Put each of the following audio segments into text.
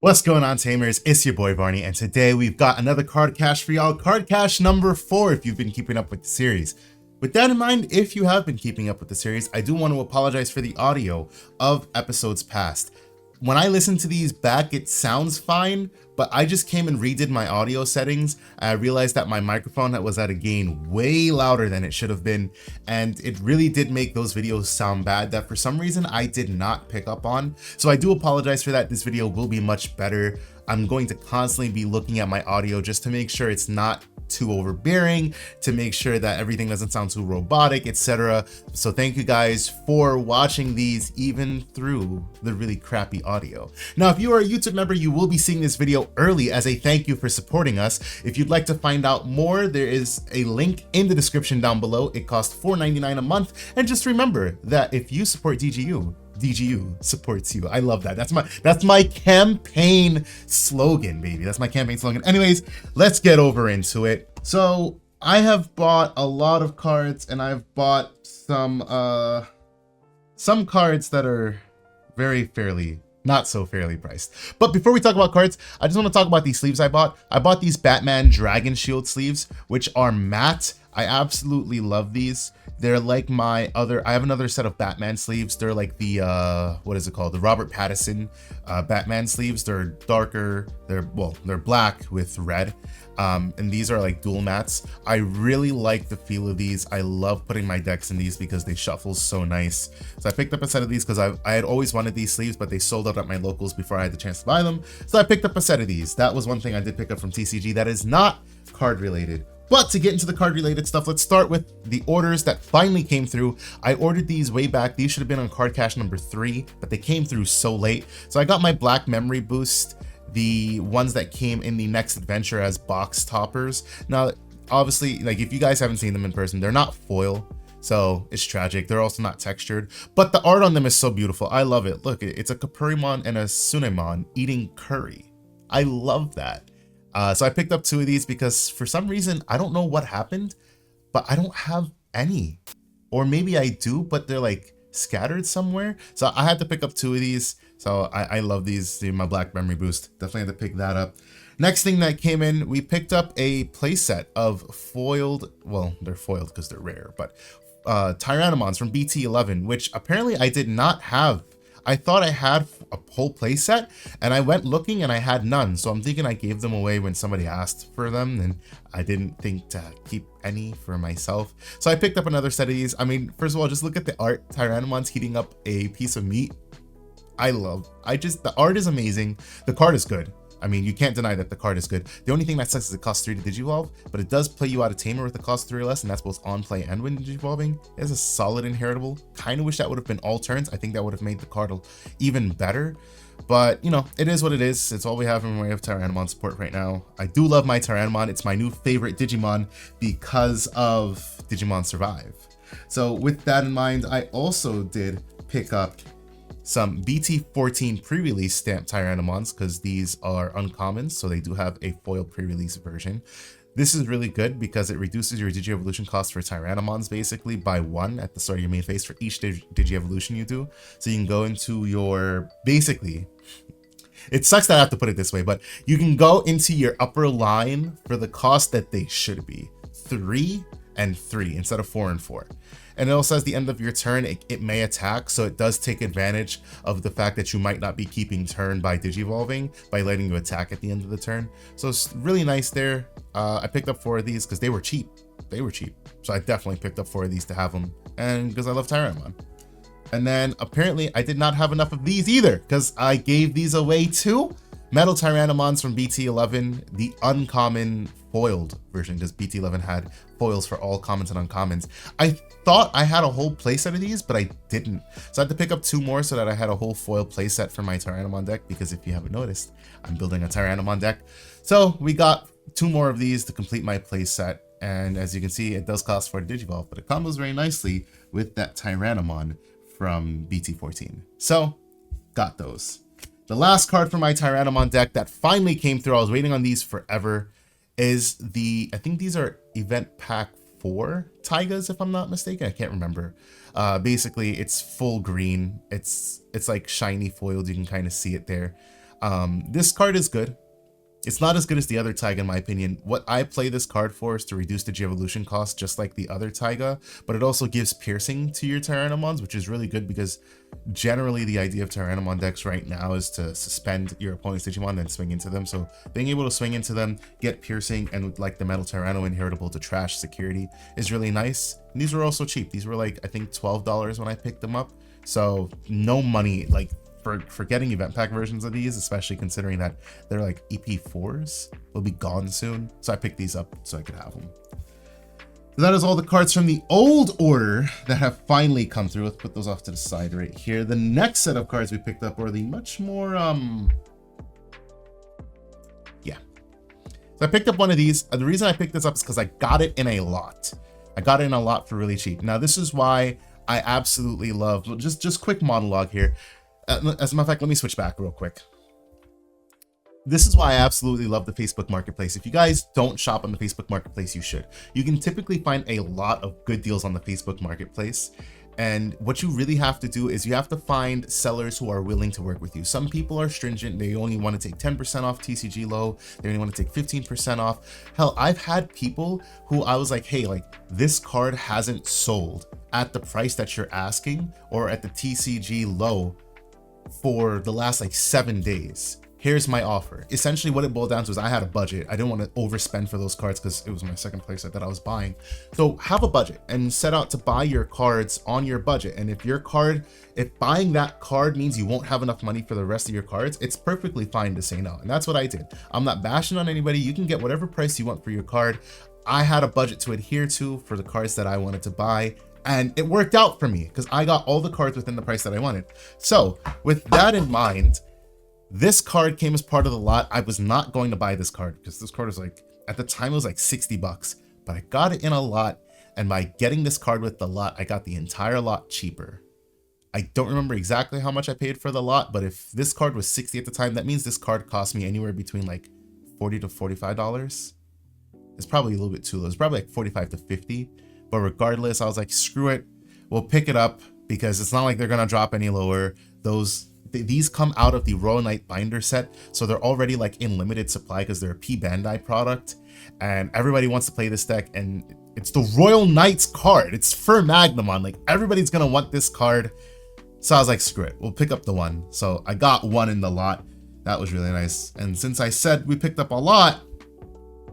What's going on, Tamers? It's your boy Barney, and today we've got another card cache for y'all. Card cache number 4 if you've been keeping up with the series. With that in mind, if you have been keeping up with the series, I do want to apologize for the audio of episodes past. When I listen to these back, it sounds fine, but I just came and redid my audio settings. I realized that my microphone was at a gain way louder than it should have been, and it really did make those videos sound bad that for some reason I did not pick up on. So I do apologize for that. This video will be much better. I'm going to constantly be looking at my audio just to make sure it's not too overbearing, to make sure that everything doesn't sound too robotic, etc. So thank you guys for watching these even through the really crappy audio. Now, if you are a YouTube member, you will be seeing this video early as a thank you for supporting us. If you'd like to find out more, there is a link in the description down below. It costs $4.99 a month. And just remember that if you support DGU supports you. I love that. That's my campaign slogan, baby. That's my campaign slogan. Anyways, let's get over into it. So I have bought a lot of cards, and I've bought some cards that are not so fairly priced. But before we talk about cards, I just want to talk about these sleeves I bought. I bought these Batman Dragon Shield sleeves, which are matte. I absolutely love these. They're like I have another set of Batman sleeves. They're like the, what is it called? The Robert Pattinson Batman sleeves. They're darker. They're black with red. And these are like dual mattes. I really like the feel of these. I love putting my decks in these because they shuffle so nice. So I picked up a set of these because I had always wanted these sleeves, but they sold out at my locals before I had the chance to buy them. So I picked up a set of these. That was one thing I did pick up from TCG that is not card related. But to get into the card related stuff, let's start with the orders that finally came through. I ordered these way back. These should have been on card cache number 3, but they came through so late. So I got my Black Memory Boost, the ones that came in the next adventure as box toppers. Now, obviously, like if you guys haven't seen them in person, they're not foil. So it's tragic. They're also not textured, but the art on them is so beautiful. I love it. Look, it's a Kapurimon and a Sunemon eating curry. I love that. So I picked up 2 of these because for some reason, I don't know what happened, but I don't have any. Or maybe I do, but they're like scattered somewhere. So I had to pick up 2 of these. So I love these, my Black Memory Boost. Definitely had to pick that up. Next thing that came in, we picked up a playset of foiled, well, they're foiled because they're rare, but Tyrannomons from BT11, which apparently I did not have. I thought I had a whole playset, and I went looking and I had none. So I'm thinking I gave them away when somebody asked for them, and I didn't think to keep any for myself. So I picked up another set of these. I mean, first of all, just look at the art. Tyrannomon's heating up a piece of meat. The art is amazing. The card is good. I mean, you can't deny that the card is good. The only thing that sucks is it costs 3 to Digivolve, but it does play you out of Tamer with the cost 3 or less, and that's both on play and when Digivolving. It has a solid inheritable. Kind of wish that would have been all turns. I think that would have made the card even better. But, you know, it is what it is. It's all we have in way of Tyrannomon support right now. I do love my Tyrannomon. It's my new favorite Digimon because of Digimon Survive. So with that in mind, I also did pick up some BT14 pre-release stamped Tyrannomons because these are uncommons, so they do have a foil pre-release version. This is really good because it reduces your Digi-Evolution cost for Tyrannomons basically by 1 at the start of your main phase for each Digi-Evolution you do. So you can go into your, basically, it sucks that I have to put it this way, but you can go into your upper line for the cost that they should be. 3 and 3 instead of 4 and 4. And it also says the end of your turn, it may attack, so it does take advantage of the fact that you might not be keeping turn by Digivolving by letting you attack at the end of the turn. So it's really nice there. I picked up 4 of these because they were cheap. So I definitely picked up 4 of these to have them, and because I love Tyrannomon. And then apparently I did not have enough of these either because I gave these away too. Metal Tyrannomons from BT11, the uncommon foiled version, because BT11 had foils for all commons and uncommons. I thought I had a whole playset of these, but I didn't. So I had to pick up 2 more so that I had a whole foil playset for my Tyrannomon deck, because if you haven't noticed, I'm building a Tyrannomon deck. So we got 2 more of these to complete my playset. And as you can see, it does cost 4 to Digivolve, but it combos very nicely with that Tyrannomon from BT14. So got those. The last card for my Tyrannomon deck that finally came through, I was waiting on these forever, is I think these are Event Pack 4 Taigas, if I'm not mistaken. I can't remember. Basically, it's full green. It's like shiny foiled. You can kind of see it there. This card is good. It's not as good as the other Taiga in my opinion. What I play this card for is to reduce the G-Evolution cost just like the other Taiga, but it also gives piercing to your Tyrannomons, which is really good because generally the idea of Tyrannomon decks right now is to suspend your opponent's Digimon then swing into them. So being able to swing into them, get piercing, and with like the Metal Tyranno inheritable to trash security is really nice. And these were also cheap. These were like, I think $12 when I picked them up. So no money, like for getting event pack versions of these, especially considering that they're like EP4s, will be gone soon. So I picked these up so I could have them. So that is all the cards from the old order that have finally come through. Let's put those off to the side right here. The next set of cards we picked up were the much more, yeah. So I picked up one of these. The reason I picked this up is because I got it in a lot. I got it in a lot for really cheap. Now this is why I absolutely love, just quick monologue here. As a matter of fact, let me switch back real quick. This is why I absolutely love the Facebook Marketplace. If you guys don't shop on the Facebook Marketplace, you should. You can typically find a lot of good deals on the Facebook Marketplace. And what you really have to do is you have to find sellers who are willing to work with you. Some people are stringent. They only want to take 10% off TCG low. They only want to take 15% off. Hell, I've had people who I was like, hey, like this card hasn't sold at the price that you're asking or at the TCG low for the last like 7 days. Here's my offer. Essentially what it boiled down to is I had a budget. I didn't want to overspend for those cards because it was my second playset that I was buying. So have a budget and set out to buy your cards on your budget. And if buying that card means you won't have enough money for the rest of your cards, it's perfectly fine to say no. And that's what I did. I'm not bashing on anybody. You can get whatever price you want for your card. I had a budget to adhere to for the cards that I wanted to buy. And it worked out for me because I got all the cards within the price that I wanted. So with that in mind, this card came as part of the lot. I was not going to buy this card because this card was like, at the time it was like 60 bucks, but I got it in a lot. And by getting this card with the lot, I got the entire lot cheaper. I don't remember exactly how much I paid for the lot, but if this card was 60 at the time, that means this card cost me anywhere between like $40 to $45. It's probably a little bit too low. It's probably like 45 to 50. But regardless, I was like, screw it. We'll pick it up because it's not like they're going to drop any lower. These come out of the Royal Knight binder set. So they're already like in limited supply because they're a P Bandai product. And everybody wants to play this deck. And it's the Royal Knights card. It's for Magnamon. Like everybody's going to want this card. So I was like, screw it. We'll pick up the one. So I got one in the lot. That was really nice. And since I said we picked up a lot,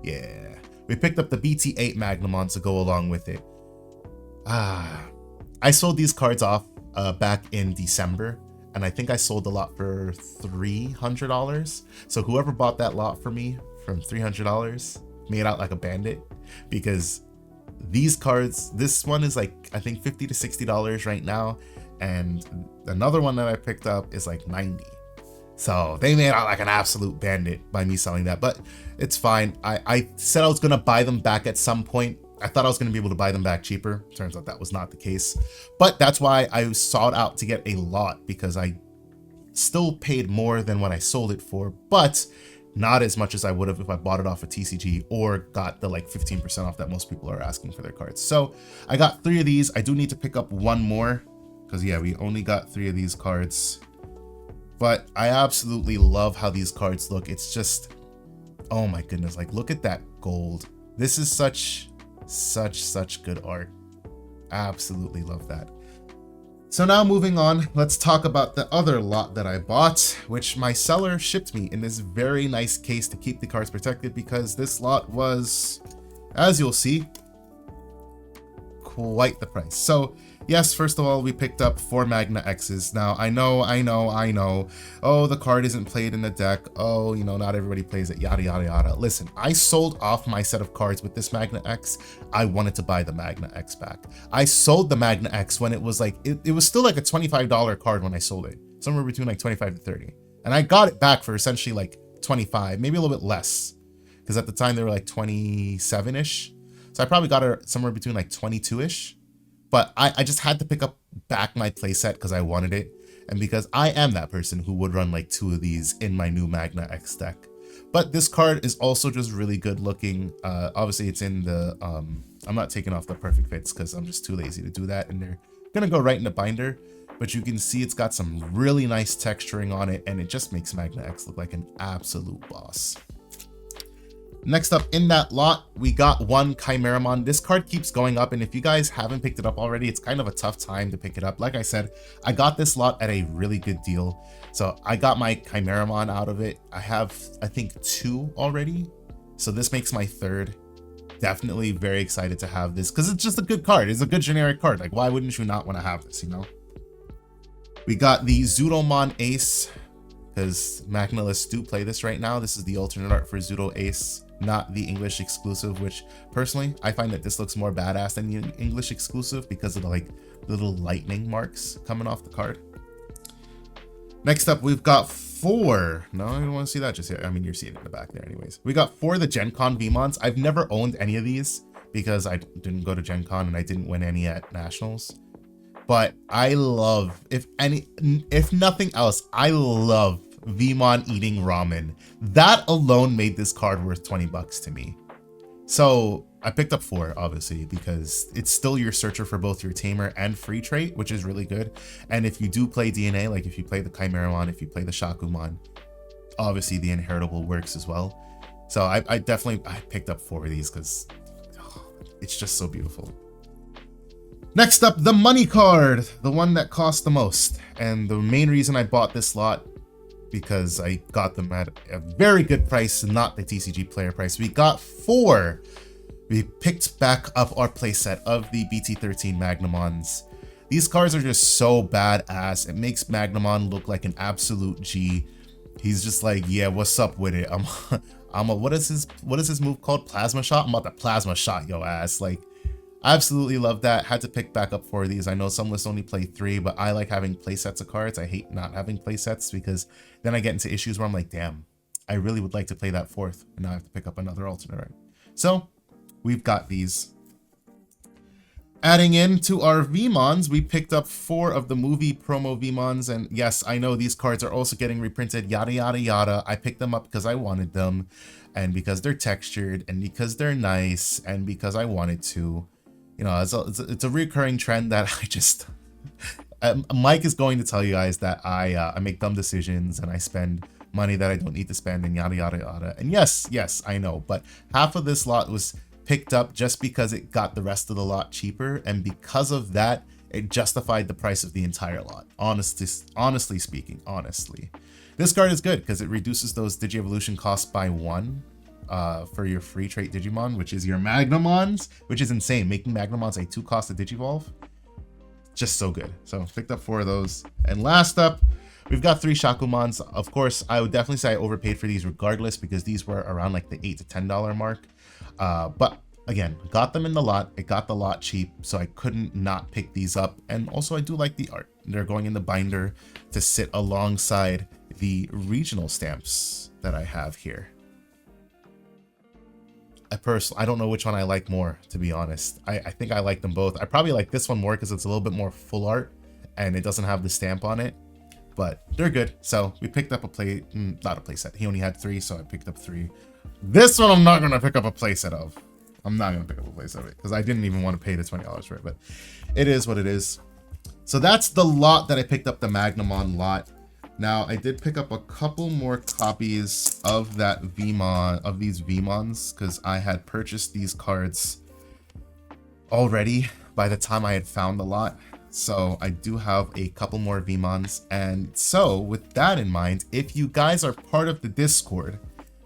yeah, we picked up the BT8 Magnamon to go along with it. I sold these cards off back in December, and I think I sold the lot for $300. So whoever bought that lot for me from $300 made out like a bandit, because these cards, this one is like, I think $50 to $60 right now, and another one that I picked up is like $90. So they made out like an absolute bandit by me selling that, but it's fine. I said I was gonna buy them back at some point. I thought I was gonna be able to buy them back cheaper. Turns out that was not the case. But that's why I sought out to get a lot, because I still paid more than what I sold it for, but not as much as I would have if I bought it off of TCG or got the like 15% off that most people are asking for their cards. So I got 3 of these. I do need to pick up one more because yeah, we only got 3 of these cards. But I absolutely love how these cards look. It's just, oh my goodness, like look at that gold. This is such good art. Absolutely love that. So now moving on, let's talk about the other lot that I bought, which my seller shipped me in this very nice case to keep the cards protected, because this lot was, as you'll see, quite the price. So yes, first of all, we picked up 4 Magna X's. Now, I know. Oh, the card isn't played in the deck. Oh, you know, not everybody plays it, yada, yada, yada. Listen, I sold off my set of cards with this Magna X. I wanted to buy the Magna X back. I sold the Magna X when it was like, it was still like a $25 card when I sold it. Somewhere between like 25 to 30. And I got it back for essentially like 25, maybe a little bit less. Because at the time they were like 27-ish. So I probably got it somewhere between like 22-ish. But I just had to pick up back my playset because I wanted it. And because I am that person who would run like 2 of these in my new Magna X deck. But this card is also just really good looking. Obviously it's in the, I'm not taking off the perfect fits because I'm just too lazy to do that. And they're going to go right in the binder. but you can see it's got some really nice texturing on it, and it just makes Magna X look like an absolute boss. Next up in that lot, we got one Tyrannomon. This card keeps going up, and if you guys haven't picked it up already, it's kind of a tough time to pick it up. Like I said, I got this lot at a really good deal. So I got my Tyrannomon out of it. I have, I think, 2 already. So this makes my 3rd. Definitely very excited to have this because it's just a good card. It's a good generic card. Like, why wouldn't you not want to have this, you know? We got the Zudomon Ace, because Magnalists do play this right now. This is the alternate art for Zudo Ace, not the English exclusive, which personally I find that this looks more badass than the English exclusive because of the like little lightning marks coming off the card. Next up, we've got 4. No, I don't want to see that just yet. I mean, you're seeing it in the back there anyways. We got 4 of the Gen Con VMons. I've never owned any of these because I didn't go to Gen Con and I didn't win any at Nationals. But I love, if nothing else, I love Vmon eating ramen. That alone made this card worth 20 bucks to me. So I picked up 4, obviously, because it's still your searcher for both your tamer and free trait, which is really good. And if you do play DNA, like if you play the Chimeramon, if you play the Shakumon, obviously the inheritable works as well. So I picked up 4 of these because it's just so beautiful. Next up, the money card, the one that cost the most. And the main reason I bought this lot, because I got them at a very good price, not the TCG player price. We got 4. We picked back up our playset of the BT13 Magnamons. These cards are just so badass. It makes Magnamon look like an absolute G. He's just like, yeah, what's up with it? What is his move called? Plasma shot? I'm about to plasma shot yo ass. Like, I absolutely love that. Had to pick back up 4 of these. I know some lists only play 3, but I like having play sets of cards. I hate not having play sets because then I get into issues where I'm like, damn, I really would like to play that 4th, and now I have to pick up another alternate art. So we've got these. Adding into our VMons, we picked up 4 of the movie promo VMons, and yes, I know these cards are also getting reprinted, yada yada yada. I picked them up because I wanted them, and because they're textured, and because they're nice, and because I wanted to. You know, it's a recurring trend that I just... Mike is going to tell you guys that I make dumb decisions and I spend money that I don't need to spend and yada yada yada. And yes, I know, but half of this lot was picked up just because it got the rest of the lot cheaper, and because of that, it justified the price of the entire lot. Honestly speaking, this card is good because it reduces those Digievolution costs by 1. For your free trait Digimon, which is your Magnamons, which is insane. Making Magnamons a 2 cost to Digivolve, just so good. So picked up 4 of those. And last up, we've got 3 Shakumons. Of course, I would definitely say I overpaid for these regardless because these were around like the $8 to $10 mark. But again, got them in the lot. It got the lot cheap, so I couldn't not pick these up. And also, I do like the art. They're going in the binder to sit alongside the regional stamps that I have here. I don't know which one I like more, to be honest. I think I like them both. I probably like this one more because it's a little bit more full art and it doesn't have the stamp on it, but they're good. So we picked up not a playset. He only had 3, so I picked up 3. This one I'm not going to pick up a playset of. I'm not going to pick up a playset of it because I didn't even want to pay the $20 for it, but it is what it is. So that's the lot that I picked up, the Magnamon lot. Now, I did pick up a couple more copies of that VMon, of these VMons, because I had purchased these cards already by the time I had found the lot. So I do have a couple more VMons. And so with that in mind, if you guys are part of the Discord,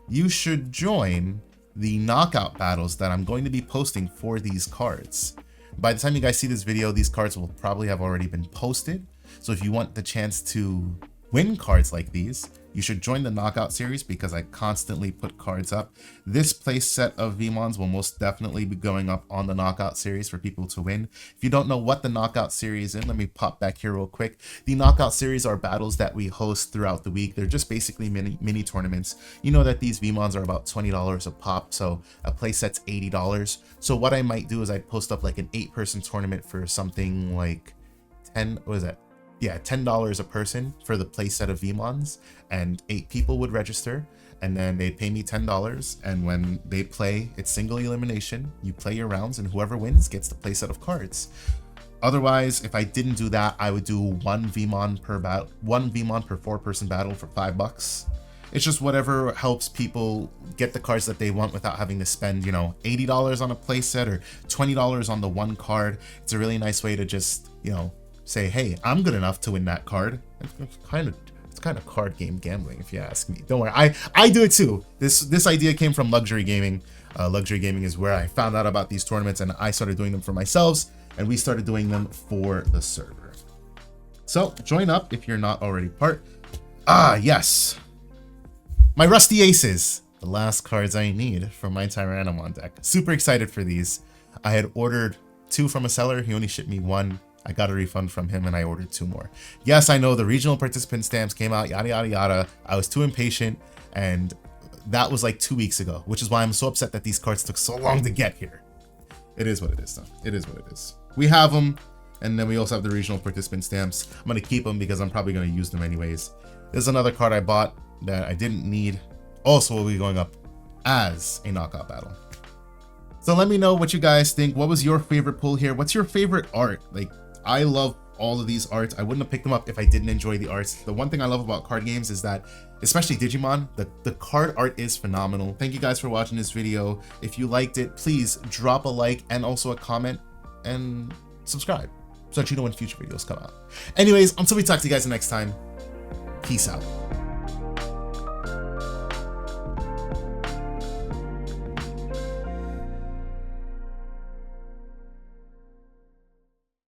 you should join the knockout battles that I'm going to be posting for these cards. By the time you guys see this video, these cards will probably have already been posted. So if you want the chance to win cards like these, you should join the knockout series because I constantly put cards up. This place set of VMons will most definitely be going up on the knockout series for people to win. If you don't know what the knockout series is, let me pop back here real quick. The knockout series are battles that we host throughout the week. They're just basically mini tournaments. You know that these VMons are about $20 a pop, so a play set's $80. So what I might do is I'd post up like an 8-person tournament for something like $10 a person for the play set of VMons, and 8 people would register, and then they'd pay me $10, and when they play, it's single elimination. You play your rounds, and whoever wins gets the play set of cards. Otherwise, if I didn't do that, I would do one VMon per 4-person battle for $5. It's just whatever helps people get the cards that they want without having to spend, you know, $80 on a playset or $20 on the one card. It's a really nice way to just, you know, say, hey, I'm good enough to win that card. It's kind of card game gambling, if you ask me. Don't worry, I do it too. This idea came from Luxury Gaming. Luxury Gaming is where I found out about these tournaments, and I started doing them for myself, and we started doing them for the server. So join up if you're not already part. Ah, yes. My Rusty Aces, the last cards I need for my Tyrannomon deck. Super excited for these. I had ordered 2 from a seller. He only shipped me 1. I got a refund from him and I ordered 2 more. Yes, I know the regional participant stamps came out, yada, yada, yada. I was too impatient, and that was like 2 weeks ago, which is why I'm so upset that these cards took so long to get here. It is what it is, though. It is what it is. We have them, and then we also have the regional participant stamps. I'm going to keep them because I'm probably going to use them anyways. There's another card I bought that I didn't need. Also will be going up as a knockout battle. So let me know what you guys think. What was your favorite pull here? What's your favorite art? Like, I love all of these arts. I wouldn't have picked them up if I didn't enjoy the arts. The one thing I love about card games is that, especially Digimon, the card art is phenomenal. Thank you guys for watching this video. If you liked it, please drop a like and also a comment and subscribe so that you know when future videos come out. Anyways, until we talk to you guys the next time, peace out.